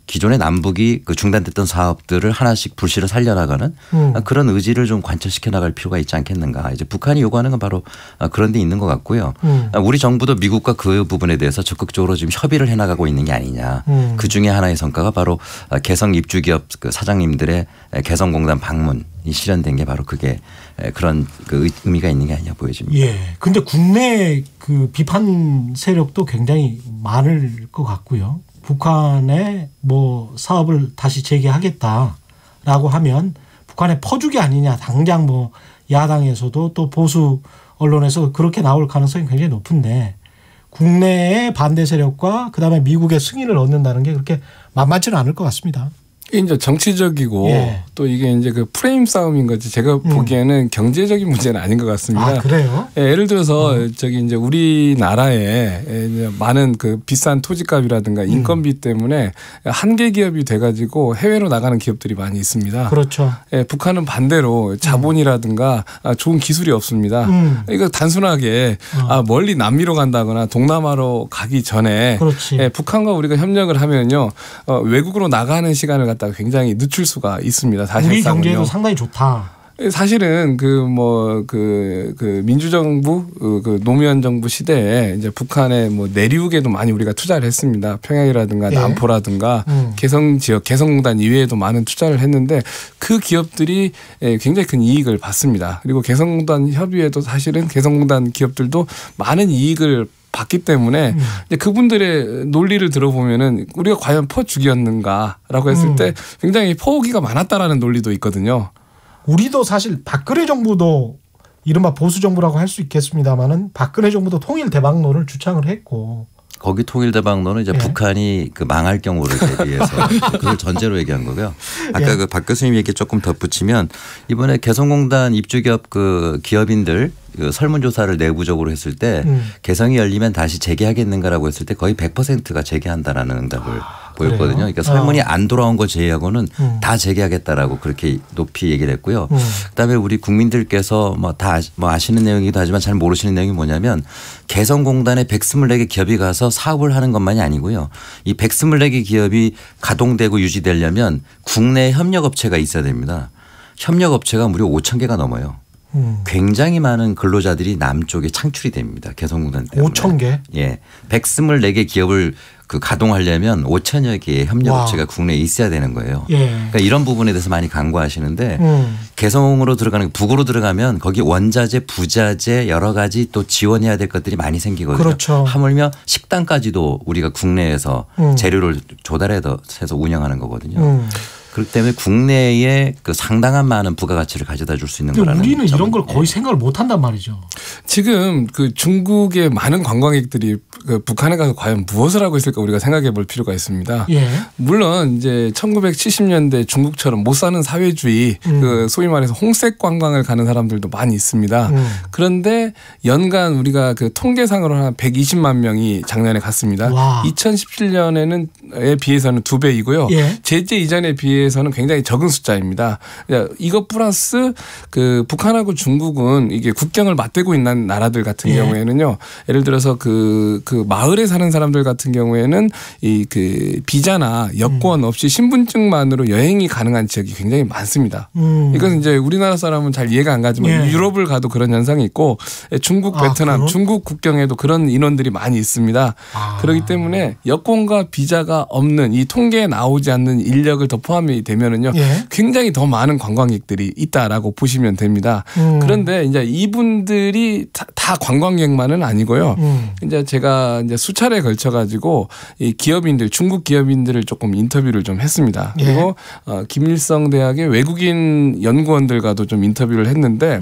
기존의 남북이 중단됐던 사업들을 하나씩 불씨를 살려나가는 그런 의지를 좀 관철시켜 나갈 필요가 있지 않겠는가. 이제 북한이 요구하는 건 바로 그런 데 있는 것 같고요. 우리 정부도 미국과 그 부분에 대해서 적극적으로 지금 협의를 해나가고 있는 게 아니냐. 그 중에 하나의 성과가 바로 개성 입주기업 사장님들의 개성공단 방문이 실현된 게 바로 그게 그런 의미가 있는 게 아니냐 보여집니다. 근데 국내 비판 세력도 굉장히 많을 것 같고요. 북한의 사업을 다시 재개하겠다라고 하면 북한의 퍼주기 아니냐. 당장 야당에서도 또 보수 언론에서 그렇게 나올 가능성이 굉장히 높은데 국내의 반대 세력과 그다음에 미국의 승인을 얻는다는 게 그렇게 만만치는 않을 것 같습니다. 이제 정치적이고 또 이게 이제 프레임 싸움인 거지. 제가 보기에는 경제적인 문제는 아닌 것 같습니다. 아, 그래요? 예를 들어서 이제 우리나라에 이제 많은 비싼 토지값이라든가 인건비 때문에 한계 기업이 돼가지고 해외로 나가는 기업들이 많이 있습니다. 그렇죠. 북한은 반대로 자본이라든가 좋은 기술이 없습니다. 이거 단순하게 멀리 남미로 간다거나 동남아로 가기 전에 북한과 우리가 협력을 하면요 외국으로 나가는 시간을 갖다가 굉장히 늦출 수가 있습니다. 사실상은요. 우리 경제도 상당히 좋다. 사실은 민주정부 노무현 정부 시대에 이제 북한의 내륙에도 많이 우리가 투자를 했습니다. 평양이라든가 남포라든가 개성 지역 개성공단 이외에도 많은 투자를 했는데 그 기업들이 굉장히 큰 이익을 받습니다. 그리고 개성공단 협의회도 사실은 개성공단 기업들도 많은 이익을 봤기 때문에 이제 그분들의 논리를 들어보면은 우리가 과연 퍼주기였는가라고 했을 때 굉장히 퍼오기가 많았다라는 논리도 있거든요. 우리도 사실 박근혜 정부도 이른바 보수 정부라고 할 수 있겠습니다만은 박근혜 정부도 통일 대박론을 주창을 했고 거기 통일 대박론은 이제 북한이 망할 경우를 대비해서 그걸 전제로 얘기한 거고요. 아까 박 교수님 얘기 조금 덧붙이면 이번에 개성공단 입주기업 기업인들 설문조사를 내부적으로 했을 때 개성이 열리면 다시 재개하겠는가라고 했을 때 거의 100%가 재개한다라는 응답을 보였거든요. 그러니까 설문이 안 돌아온 거 제외하고는 다 재개하겠다라고 그렇게 높이 얘기를 했고요. 그다음에 우리 국민들께서 다 아시는 내용이기도 하지만 잘 모르시는 내용이 뭐냐면 개성공단에 124개 기업이 가서 사업을 하는 것만이 아니고요. 이 124개 기업이 가동되고 유지되려면 국내 협력업체가 있어야 됩니다. 협력업체가 무려 5,000개가 넘어요. 굉장히 많은 근로자들이 남쪽에 창출이 됩니다. 개성공단 때문에. 5,000개? 예. 124개 기업을 가동하려면 5천여 개의 협력업체가 국내에 있어야 되는 거예요. 예. 그러니까 이런 부분에 대해서 많이 강구하시는데 개성으로 들어가는 북으로 들어가면 거기 원자재, 부자재 여러 가지 또 지원해야 될 것들이 많이 생기거든요. 그렇죠. 하물며 식당까지도 우리가 국내에서 재료를 조달해서 운영하는 거거든요. 그렇기 때문에 국내에 그 상당한 많은 부가가치를 가져다 줄 수 있는 거라는. 우리는 점은, 이런 걸 거의 생각을 못 한단 말이죠. 지금 그 중국의 많은 관광객들이 그 북한에 가서 과연 무엇을 하고 있을까 우리가 생각해 볼 필요가 있습니다. 예. 물론 이제 1970년대 중국처럼 못 사는 사회주의 그 소위 말해서 홍색 관광을 가는 사람들도 많이 있습니다. 그런데 연간 우리가 그 통계상으로 한 120만 명이 작년에 갔습니다. 와. 2017년에 비해서는 2배이고요. 예. 제재 이전에 비해서는 굉장히 적은 숫자입니다. 이것 플러스 그 북한하고 중국은 이게 국경을 맞대고 있는 나라들 같은 예. 경우에는요. 예를 들어서 그 마을에 사는 사람들 같은 경우에는 이 그 비자나 여권 없이 신분증만으로 여행이 가능한 지역이 굉장히 많습니다. 이것은 이제 우리나라 사람은 잘 이해가 안 가지만 예. 유럽을 가도 그런 현상이 있고 중국, 베트남, 그럼? 중국 국경에도 그런 인원들이 많이 있습니다. 그렇기 때문에 여권과 비자가 없는 이 통계에 나오지 않는 인력을 더 포함이 되면은요. 예. 굉장히 더 많은 관광객들이 있다라고 보시면 됩니다. 그런데 이제 이분들이 다 관광객만은 아니고요. 이제 제가 이제 수차례 걸쳐 가지고 이 기업인들 중국 기업인들을 조금 인터뷰를 좀 했습니다. 예. 그리고 김일성 대학의 외국인 연구원들과도 좀 인터뷰를 했는데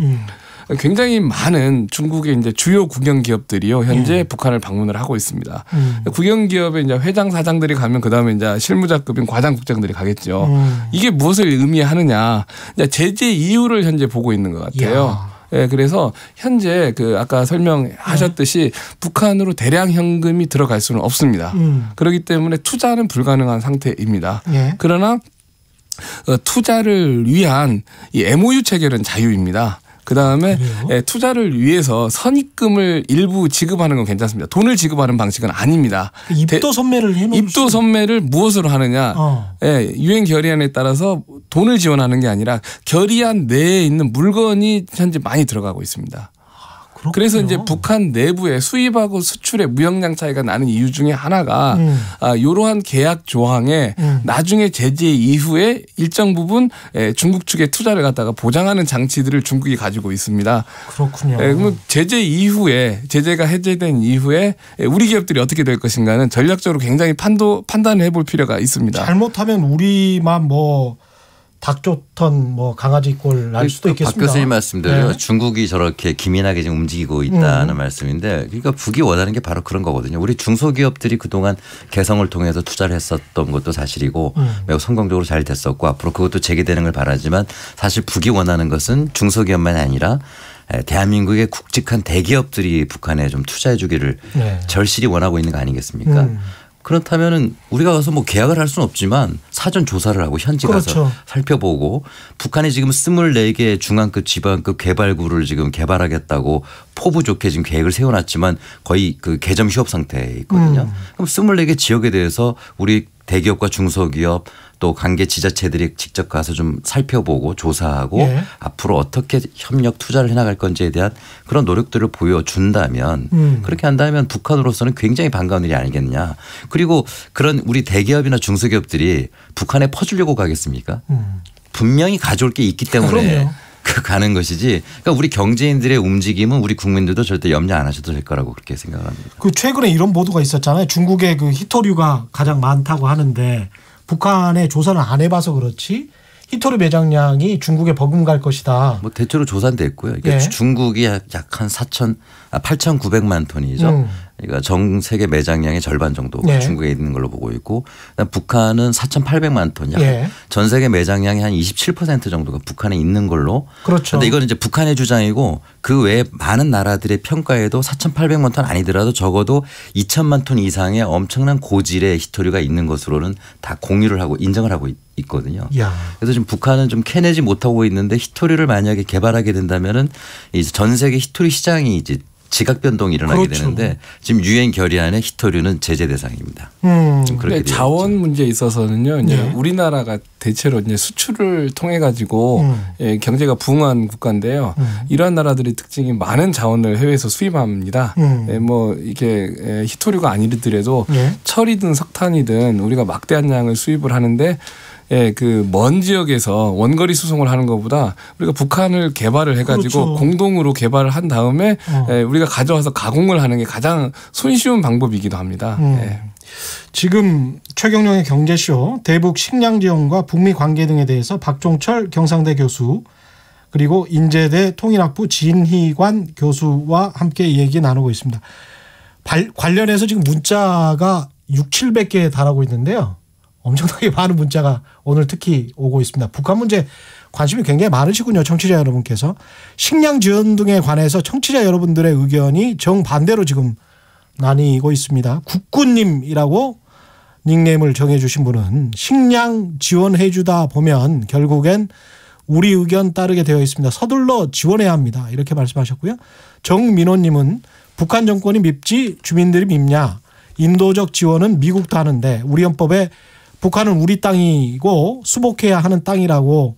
굉장히 많은 중국의 이제 주요 국영 기업들이요 현재 북한을 방문을 하고 있습니다. 국영 기업의 이제 회장 사장들이 가면 그 다음에 이제 실무자급인 과장 국장들이 가겠죠. 이게 무엇을 의미하느냐? 이제 제재 이유를 현재 보고 있는 것 같아요. 예, 그래서 현재 그 아까 설명하셨듯이 북한으로 대량 현금이 들어갈 수는 없습니다. 그렇기 때문에 투자는 불가능한 상태입니다. 예. 그러나 투자를 위한 이 MOU 체결은 자유입니다. 그다음에 투자를 위해서 선입금을 일부 지급하는 건 괜찮습니다. 돈을 지급하는 방식은 아닙니다. 입도 선매를 해놓을 입도 선매를 무엇으로 하느냐. 예, 유엔 결의안에 따라서 돈을 지원하는 게 아니라 결의안 내에 있는 물건이 현재 많이 들어가고 있습니다. 그렇군요. 그래서 이제 북한 내부에 수입하고 수출의 무역량 차이가 나는 이유 중에 하나가 이러한 계약 조항에 나중에 제재 이후에 일정 부분 중국 측의 투자를 갖다가 보장하는 장치들을 중국이 가지고 있습니다. 그렇군요. 그럼 제재 이후에 제재가 해제된 이후에 우리 기업들이 어떻게 될 것인가는 전략적으로 굉장히 판단을 해볼 필요가 있습니다. 잘못하면 우리만 뭐 닭 좋던 뭐 강아지 꼴 날 수도 있겠습니다. 박 교수님 말씀대로 네. 중국이 저렇게 기민하게 지금 움직이고 있다는 말씀인데 그러니까 북이 원하는 게 바로 그런 거거든요. 우리 중소기업들이 그동안 개성을 통해서 투자를 했었던 것도 사실이고 매우 성공적으로 잘 됐었고 앞으로 그것도 재개되는 걸 바라지만 사실 북이 원하는 것은 중소기업만이 아니라 대한민국의 굵직한 대기업들이 북한에 좀 투자해 주기를 절실히 원하고 있는 거 아니겠습니까? 그렇다면은 우리가 가서 뭐 계약을 할 수는 없지만 사전 조사를 하고 현지 가서 그렇죠. 살펴보고 북한이 지금 24개 중앙급 지방급 개발구를 지금 개발하겠다고 포부 좋게 지금 계획을 세워놨지만 거의 그 개점 휴업 상태에 있거든요. 그럼 24개 지역에 대해서 우리 대기업과 중소기업 또 관계 지자체들이 직접 가서 좀 살펴보고 조사하고 앞으로 어떻게 협력 투자를 해나갈 건지에 대한 그런 노력들을 보여준다면 그렇게 한다면 북한으로서는 굉장히 반가운 일이 아니겠느냐. 그리고 그런 우리 대기업이나 중소기업들이 북한에 퍼주려고 가겠습니까? 분명히 가져올 게 있기 때문에 가는 것이지. 그러니까 우리 경제인들의 움직임은 우리 국민들도 절대 염려 안 하셔도 될 거라고 그렇게 생각합니다. 그 최근에 이런 보도가 있었잖아요. 중국의 그 히토류가 가장 많다고 하는데 북한에 조사를 안 해봐서 그렇지 히토류 매장량이 중국에 버금갈 것이다. 뭐 대체로 조사는 됐고요. 그러니까 중국이 약 한 8,900만 톤이죠. 그러니까 전 세계 매장량의 절반 정도가 중국에 있는 걸로 보고 있고 북한은 4,800만 톤. 전 세계 매장량의 한 27% 정도가 북한에 있는 걸로. 그렇죠. 그런데 이건 이제 북한의 주장이고 그 외에 많은 나라들의 평가에도 4,800만 톤 아니더라도 적어도 2,000만 톤 이상의 엄청난 고질의 히토류가 있는 것으로는 다 공유를 하고 인정을 하고 있거든요. 그래서 지금 북한은 좀 캐내지 못하고 있는데 히토류를 만약에 개발하게 된다면은 이제 전 세계 히토류 시장이 이제 지각 변동이 일어나게 그렇죠. 되는데 지금 유엔 결의안의 히토류는 제재 대상입니다. 좀 그렇게 근데 자원 문제에 있어서는요. 이제 네. 우리나라가 대체로 이제 수출을 통해 가지고 예, 경제가 부흥한 국가인데요. 이러한 나라들의 특징이 많은 자원을 해외에서 수입합니다. 예, 뭐 이게 히토류가 아니더라도 예. 철이든 석탄이든 우리가 막대한 양을 수입을 하는데 예, 그 먼 지역에서 원거리 수송을 하는 것보다 우리가 북한을 개발을 해가지고 그렇죠. 공동으로 개발을 한 다음에 예, 우리가 가져와서 가공을 하는 게 가장 손쉬운 방법이기도 합니다. 예. 지금 최경영의 경제쇼 대북 식량 지원과 북미 관계 등에 대해서 박종철 경상대 교수 그리고 인제대 통일학부 진희관 교수와 함께 얘기 나누고 있습니다. 관련해서 지금 문자가 600~700개에 달하고 있는데요. 엄청나게 많은 문자가 오늘 특히 오고 있습니다. 북한 문제 관심이 굉장히 많으시군요. 청취자 여러분께서. 식량 지원 등에 관해서 청취자 여러분들의 의견이 정반대로 지금 나뉘고 있습니다. 국군님이라고 닉네임을 정해주신 분은 식량 지원해 주다 보면 결국엔 우리 의견 따르게 되어 있습니다. 서둘러 지원해야 합니다. 이렇게 말씀하셨고요. 정민호님은 북한 정권이 밉지 주민들이 밉냐. 인도적 지원은 미국도 하는데 우리 헌법에 북한은 우리 땅이고 수복해야 하는 땅이라고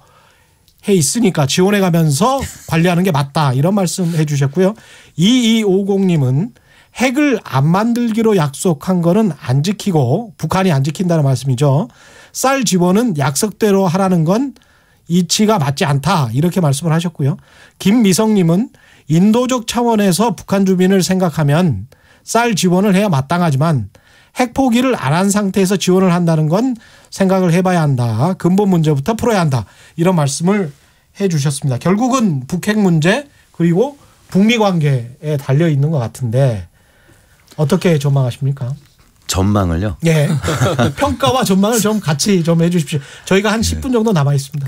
해 있으니까 지원해 가면서 관리하는 게 맞다. 이런 말씀 해 주셨고요. 2250님은 핵을 안 만들기로 약속한 거는 안 지키고 북한이 안 지킨다는 말씀이죠. 쌀 지원은 약속대로 하라는 건 이치가 맞지 않다. 이렇게 말씀을 하셨고요. 김미성님은 인도적 차원에서 북한 주민을 생각하면 쌀 지원을 해야 마땅하지만 핵 포기를 안 한 상태에서 지원을 한다는 건 생각을 해봐야 한다. 근본 문제부터 풀어야 한다. 이런 말씀을 해 주셨습니다. 결국은 북핵 문제 그리고 북미 관계에 달려 있는 것 같은데 어떻게 전망하십니까? 전망을요? 예. 평가와 전망을 좀 같이 좀 해 주십시오. 저희가 한 10분 정도 남아 있습니다.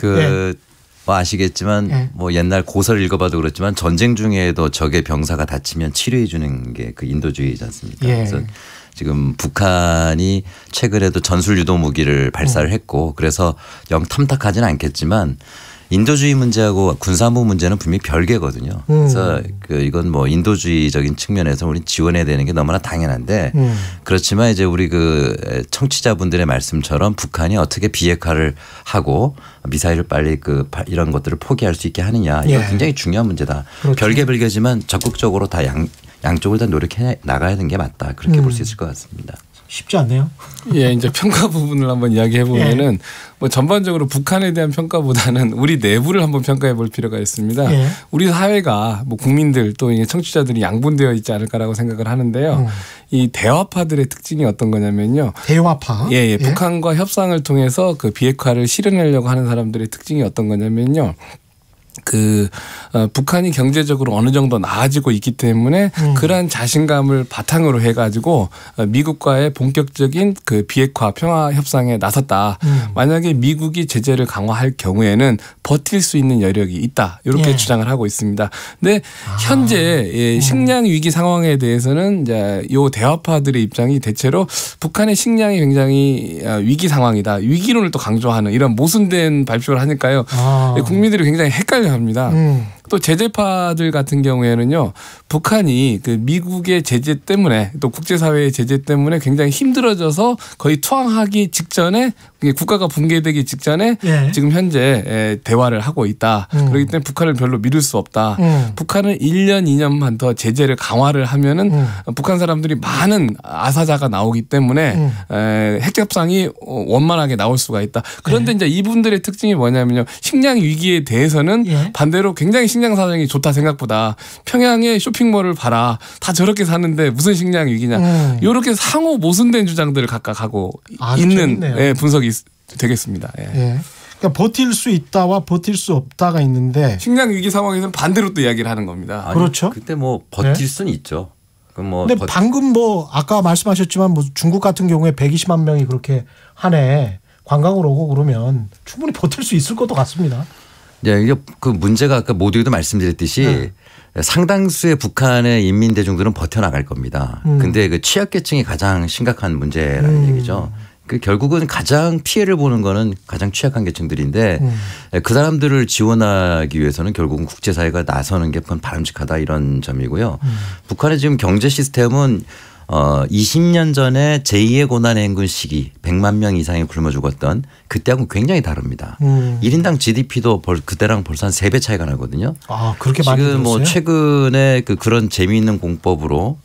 뭐 아시겠지만 예. 뭐 옛날 고서를 읽어봐도 그렇지만 전쟁 중에도 적의 병사가 다치면 치료해 주는 게 그 인도주의지 않습니까? 예. 그래서 지금 북한이 최근에도 전술 유도 무기를 발사를 했고 그래서 영 탐탁하지는 않겠지만 인도주의 문제하고 군사안보 문제는 분명히 별개거든요. 그래서 이건 뭐 인도주의적인 측면에서 우리 지원해야 되는 게 너무나 당연한데 그렇지만 이제 우리 그 청취자분들의 말씀처럼 북한이 어떻게 비핵화를 하고 미사일을 빨리 이런 것들을 포기할 수 있게 하느냐 이거 예. 굉장히 굉장히 중요한 문제다. 그렇죠. 별개지만 적극적으로 다 양쪽을 다 노력해 나가야 되는 게 맞다. 그렇게 볼 수 있을 것 같습니다. 쉽지 않네요. 예, 이제 평가 부분을 한번 이야기해 보면은 뭐 전반적으로 북한에 대한 평가보다는 우리 내부를 한번 평가해 볼 필요가 있습니다. 예. 우리 사회가 뭐 국민들 또 청취자들이 양분되어 있지 않을까라고 생각을 하는데요. 이 대화파들의 특징이 어떤 거냐면요. 대화파. 예. 북한과 협상을 통해서 그 비핵화를 실현하려고 하는 사람들의 특징이 어떤 거냐면요. 북한이 경제적으로 어느 정도 나아지고 있기 때문에 그러한 자신감을 바탕으로 해가지고 미국과의 본격적인 그 비핵화 평화 협상에 나섰다. 만약에 미국이 제재를 강화할 경우에는 버틸 수 있는 여력이 있다. 이렇게 예. 주장을 하고 있습니다. 근데 현재 식량 위기 상황에 대해서는 이제 요 대화파들의 입장이 대체로 북한의 식량이 굉장히 위기 상황이다. 위기론을 또 강조하는 이런 모순된 발표를 하니까요. 국민들이 굉장히 헷갈려합니다. 또 제재파들 같은 경우에는요, 북한이 그 미국의 제재 때문에 또 국제사회의 제재 때문에 굉장히 힘들어져서 거의 투항하기 직전에 국가가 붕괴되기 직전에 예. 지금 현재 대화를 하고 있다. 그렇기 때문에 북한을 별로 믿을 수 없다. 북한은 1년, 2년만 더 제재를 강화를 하면은 북한 사람들이 많은 아사자가 나오기 때문에 핵 협상이 원만하게 나올 수가 있다. 그런데 이제 이분들의 특징이 뭐냐면요, 식량 위기에 대해서는 반대로 굉장히 식량 사정이 좋다 생각보다 평양에 쇼핑몰을 봐라. 다 저렇게 사는데 무슨 식량 위기냐. 이렇게 상호 모순된 주장들을 각각 하고 있는 분석이 되겠습니다. 예. 그러니까 버틸 수 있다와 버틸 수 없다가 있는데 식량 위기 상황에서는 반대로 또 이야기를 하는 겁니다. 그렇죠. 그때 뭐 버틸 수는 있죠. 근데 방금 뭐 아까 말씀하셨지만 뭐 중국 같은 경우에 120만 명이 그렇게 한 해 관광을 오고 그러면 충분히 버틸 수 있을 것도 같습니다. 네, 이게 그 문제가 아까 모두에도 말씀드렸듯이 상당수의 북한의 인민 대중들은 버텨나갈 겁니다. 근데 그 취약계층이 가장 심각한 문제라는 얘기죠. 그 결국은 가장 피해를 보는 거는 가장 취약한 계층들인데 그 사람들을 지원하기 위해서는 결국은 국제사회가 나서는 게 바람직하다 이런 점이고요. 북한의 지금 경제 시스템은 20년 전에 제2의 고난의 행군 시기 100만 명 이상이 굶어 죽었던 그때하고는 굉장히 다릅니다. 1인당 GDP도 그때랑 벌써 한 3배 차이가 나거든요. 아, 그렇게 많이 지금 들었어요? 뭐 최근에 그런 재미있는 공법으로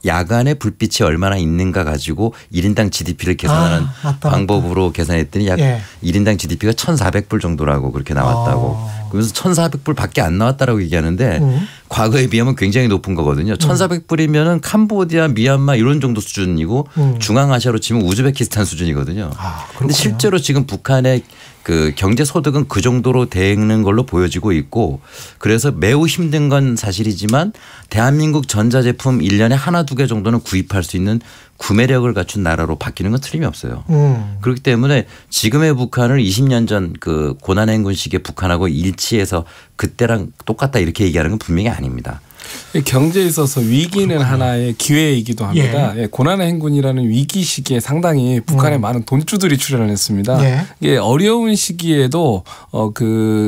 야간에 불빛이 얼마나 있는가 가지고 1인당 GDP를 계산하는 방법으로 계산했더니 약 1인당 GDP가 1,400불 정도라고 그렇게 나왔다고. 그래서 1,400불 밖에 안 나왔다라고 얘기하는데 과거에 비하면 굉장히 높은 거거든요. 1,400불이면은 캄보디아, 미얀마 이런 정도 수준이고 중앙아시아로 치면 우즈베키스탄 수준이거든요. 그런데 실제로 지금 북한의 그 경제 소득은 그 정도로 되는 걸로 보여지고 있고 그래서 매우 힘든 건 사실이지만 대한민국 전자제품 1년에 하나 두 개 정도는 구입할 수 있는 구매력을 갖춘 나라로 바뀌는 건 틀림이 없어요. 그렇기 때문에 지금의 북한을 20년 전 그 고난행군 시기의 북한하고 일치해서 그때랑 똑같다 이렇게 얘기하는 건 분명히 아닙니다. 경제에 있어서 위기는 하나의 기회이기도 합니다. 고난의 행군이라는 위기 시기에 상당히 북한에 많은 돈주들이 출연을 했습니다. 이게 어려운 시기에도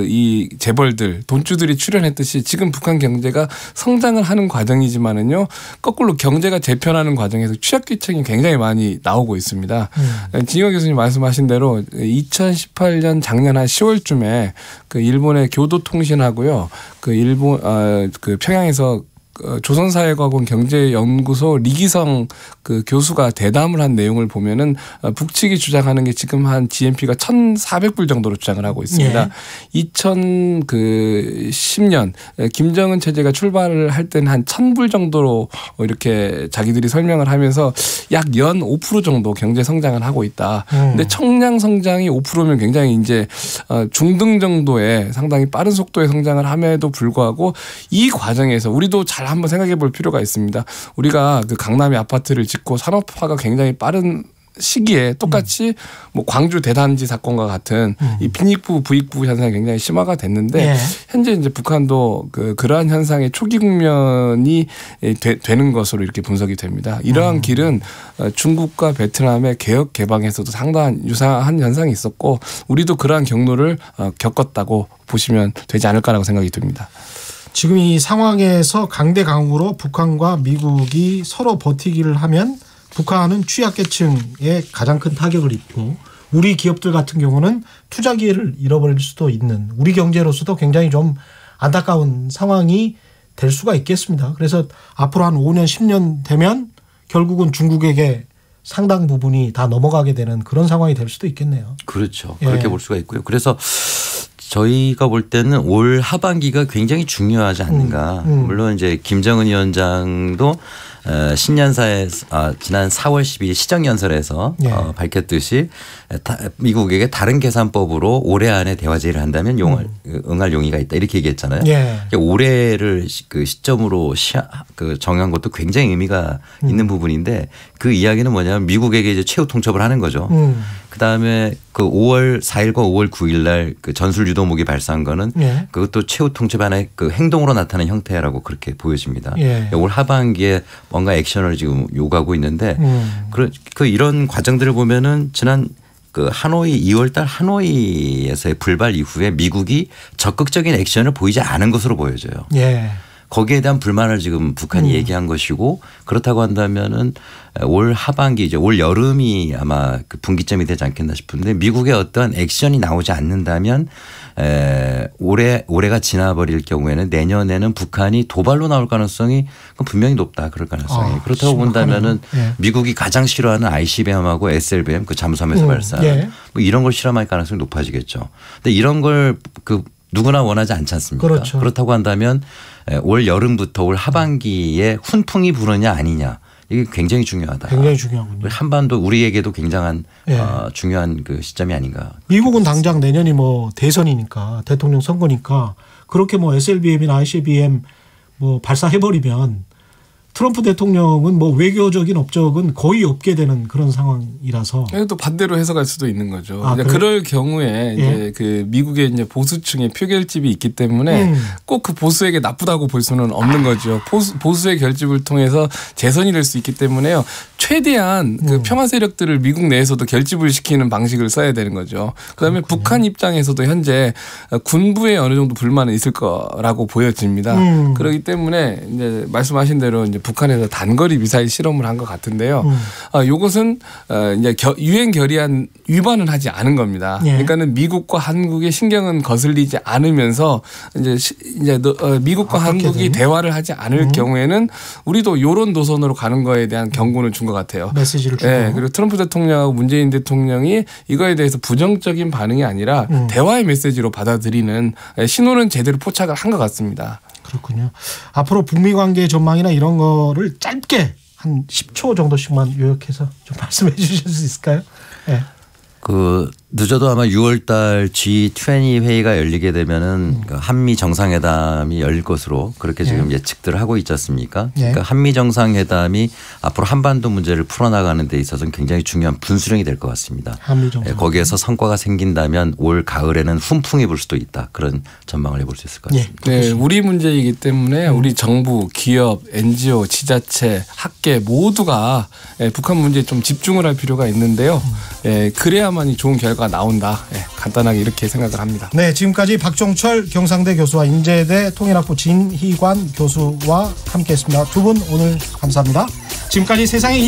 이 재벌들 돈주들이 출연했듯이 지금 북한 경제가 성장을 하는 과정이지만은요 거꾸로 경제가 재편하는 과정에서 취약계층이 굉장히 많이 나오고 있습니다. 진혁 교수님 말씀하신 대로 2018년 작년 한 10월쯤에 그 일본의 교도통신하고요 그 일본 그 평양에서 조선사회과학원 경제연구소 리기성 그 교수가 대담을 한 내용을 보면은 북측이 주장하는 게 지금 한 GNP가 1,400불 정도로 주장을 하고 있습니다. 2010년 김정은 체제가 출발을 할 때는 한 1,000불 정도로 이렇게 자기들이 설명을 하면서 약 연 5% 정도 경제 성장을 하고 있다. 근데 청량 성장이 5%면 굉장히 이제 중등 정도의 상당히 빠른 속도의 성장을 함에도 불구하고 이 과정에서 우리도 잘 한번 생각해 볼 필요가 있습니다. 우리가 그 강남에 아파트를 짓고 산업화가 굉장히 빠른 시기에 똑같이 뭐 광주 대단지 사건과 같은 이 빈익부 부익부 현상이 굉장히 심화가 됐는데 현재 이제 북한도 그러한 현상의 초기 국면이 되는 것으로 이렇게 분석이 됩니다. 이러한 길은 중국과 베트남의 개혁 개방에서도 상당한 유사한 현상이 있었고 우리도 그러한 경로를 겪었다고 보시면 되지 않을까라고 생각이 듭니다. 지금 이 상황에서 강대강으로 북한과 미국이 서로 버티기를 하면 북한은 취약계층에 가장 큰 타격을 입고 우리 기업들 같은 경우는 투자 기회를 잃어버릴 수도 있는 우리 경제로서도 굉장히 좀 안타까운 상황이 될 수가 있겠습니다. 그래서 앞으로 한 5년 10년 되면 결국은 중국에게 상당 부분이 다 넘어가게 되는 그런 상황이 될 수도 있겠네요. 그렇죠. 그렇게 볼 수가 있고요. 그래서 저희가 볼 때는 올 하반기가 굉장히 중요하지 않는가. 물론 이제 김정은 위원장도 신년사에 지난 4월 12일 시정연설에서 밝혔듯이 미국에게 다른 계산법으로 올해 안에 대화 제의를 한다면 응할 용의가 있다 이렇게 얘기했잖아요. 올해를 그 시점으로 정한 것도 굉장히 의미가 있는 부분인데 그 이야기는 뭐냐면 미국에게 이제 최후 통첩을 하는 거죠. 그다음에 그 5월 4일과 5월 9일 날 그 전술 유도목이 발사한 거는 그것도 최후 통첩 안에 그 행동으로 나타나는 형태라고 그렇게 보여집니다. 올 하반기에 뭔가 액션을 지금 요구하고 있는데 이런 과정들을 보면은 지난 그 하노이 2월 달 하노이에서의 불발 이후에 미국이 적극적인 액션을 보이지 않은 것으로 보여져요. 거기에 대한 불만을 지금 북한이 얘기한 것이고 그렇다고 한다면은 올 하반기 이제 올 여름이 아마 그 분기점이 되지 않겠나 싶은데 미국의 어떠한 액션이 나오지 않는다면 올해가 지나버릴 경우에는 내년에는 북한이 도발로 나올 가능성이 분명히 높다. 그럴 가능성이. 그렇다고 본다면은 미국이 가장 싫어하는 ICBM하고 SLBM 그 잠수함에서 발사한 뭐 이런 걸 실험할 가능성이 높아지겠죠. 근데 이런 걸 누구나 원하지 않지 않습니까? 그렇죠. 그렇다고 한다면 올 여름부터 올 하반기에 훈풍이 부느냐 아니냐 이게 굉장히 중요하다. 굉장히 중요하군요. 한반도 우리에게도 굉장한 중요한 그 시점이 아닌가. 미국은 당장 내년이 뭐 대선이니까 대통령 선거니까 그렇게 뭐 SLBM이나 ICBM 뭐 발사해버리면 트럼프 대통령은 뭐 외교적인 업적은 거의 없게 되는 그런 상황이라서 또 반대로 해석할 수도 있는 거죠. 아, 그럴 경우에 이제 그 미국의 이제 보수층의 표결집이 있기 때문에 꼭 그 보수에게 나쁘다고 볼 수는 없는 거죠. 보수의 결집을 통해서 재선이 될 수 있기 때문에요. 최대한 그 평화 세력들을 미국 내에서도 결집을 시키는 방식을 써야 되는 거죠. 그다음에 그렇군요. 북한 입장에서도 현재 군부에 어느 정도 불만은 있을 거라고 보여집니다. 그렇기 때문에 이제 말씀하신 대로 이제 북한에서 단거리 미사일 실험을 한 것 같은데요. 이것은 이제 유엔 결의안 위반은 하지 않은 겁니다. 예. 그러니까는 미국과 한국의 신경은 거슬리지 않으면서 이제 미국과 한국이 대화를 하지 않을 경우에는 우리도 이런 노선으로 가는 거에 대한 경고는 준 것 같아요. 메시지를 주고. 네, 그리고 트럼프 대통령하고 문재인 대통령이 이거에 대해서 부정적인 반응이 아니라 대화의 메시지로 받아들이는 신호는 제대로 포착을 한 것 같습니다. 그렇군요. 앞으로 북미 관계 전망이나 이런 거를 짧게 한 10초 정도씩만 요약해서 좀 말씀해 주실 수 있을까요? 네. 그 늦어도 아마 6월달 G20 회의가 열리게 되면은 그 한미 정상회담이 열릴 것으로 그렇게 지금 예측들을 하고 있지 않습니까? 그러니까 한미 정상회담이 앞으로 한반도 문제를 풀어나가는 데 있어서는 굉장히 중요한 분수령이 될 것 같습니다. 한미 정상. 거기에서 성과가 생긴다면 올 가을에는 훈풍이 불 수도 있다. 그런 전망을 해볼 수 있을 것 같습니다. 네, 우리 문제이기 때문에 우리 정부, 기업, NGO, 지자체, 학계 모두가 북한 문제에 좀 집중을 할 필요가 있는데요. 그래야만이 좋은 결과가 나온다. 간단하게 이렇게 생각을 합니다. 네, 지금까지 박종철 경상대 교수와 인제대 통일학부 진희관 교수와 함께했습니다. 두 분 오늘 감사합니다. 지금까지 세상의